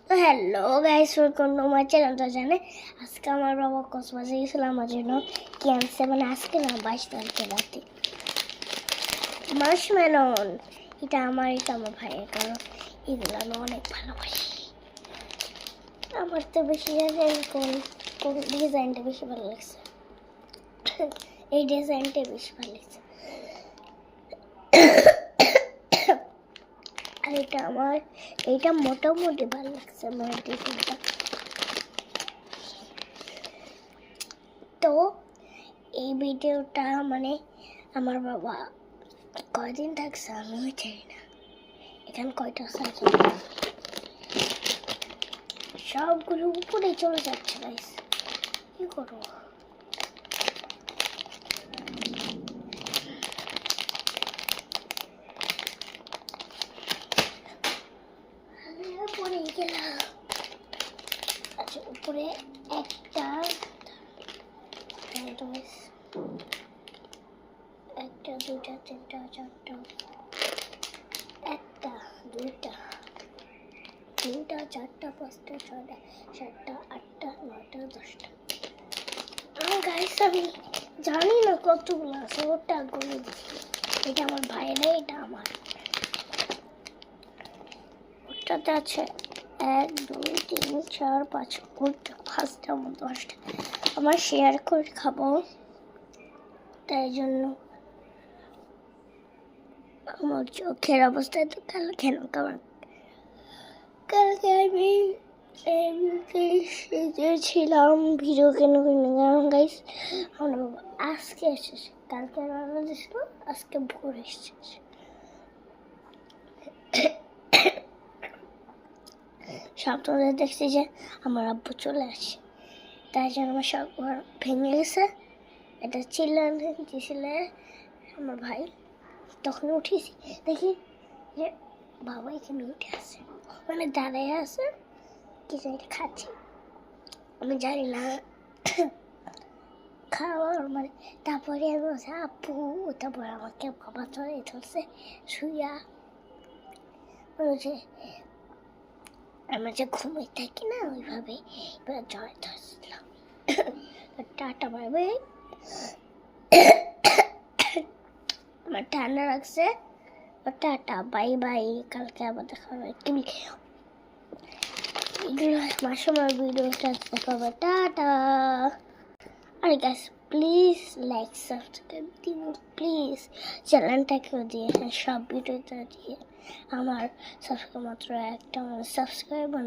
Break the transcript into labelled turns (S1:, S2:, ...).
S1: তো hello guys, welcome to my channel. তো জানে আজকে আমার বাবা কক্সবাজার গিয়েছিল আমার জন্য কি আনছে, মানে আজকে না 22 তারিখে রাতে মার্শমেলন। এটা আমার ভাইয়ের, কারণ এগুলো আমি অনেক ভালোবাসি। আমার তো বেশি কোন কোন ডিজাইনটা বেশি ভালো লাগছে, এই ডিজাইনটা বেশি ভালো লাগছে। আর এইটা মোটামুটি ভালো লাগছে আমার ডিজাইনটা। তো এই ভিডিওটা মানে আমার বাবা কয়দিন থাকছে আমিও জানি না। এখানে কয়টা সাইকেল সবগুলো উপরে চলে যাচ্ছে গাইস, কি করবো? পরে গেলাম। আচ্ছা, উপরে একটা দুইটা তিনটা চারটা, একটা দুইটা তিনটা চারটা পাঁচটা ছয়টা সাতটা আটটা নয়টা 10টা। গাইস আমি জানি না কতগুলো আছে, ওটা গুলো দিচ্ছি। এটা আমার ভাইয়ের, এটা আমার। ওটাতে আছে 1 2 3 4 5, ওটা 5টা 10টা। আমার শেয়ার করে খাবো, তাই জন্য আমার চোখের অবস্থায় তো কাল কেন খাবার। কালকে আমি ছিলাম ভিডিও কেন কারণ গাইস আমার বাবা আজকে এসেছে, কালকে রান্না দিয়েছিল, আজকে ভোর এসেছে। সপ্তাহে দেখছি যে আমার আব্বু চলে আসে, তাই জন্য আমার সব ঘর ভেঙে গেছে। এটা দিয়েছিল আমার ভাই, তখন উঠেছি দেখি যে বাবা এখানে উঠে আছে, মানে দাঁড়ায় আছে, কিছু একটা খাচ্ছে, আমি জানি না খাওয়ার মানে। তারপরে আমি বলছি আপু, তারপরে আমাকে বাবা ধরছে শুইয়া। বলছে আমরা যে ঘুমিয়ে থাকি না ওইভাবে এবার জ্বর ধরছিলাম। Tata bye bye. আমার ঠান্ডা লাগছে, টাটা বাই বাই, কালকে আবার দেখা হবে। মাসুমার ভিডিওটা দেখা হবে, টাটা। আর গাইস প্লিজ লাইক সাবস্ক্রাইব দিব, প্লিজ চ্যানেলটাকেও দিয়ে, সব ভিডিওটা দিয়ে। আমার সাবস্ক্রাইব মাত্র একটা, সাবস্ক্রাইবার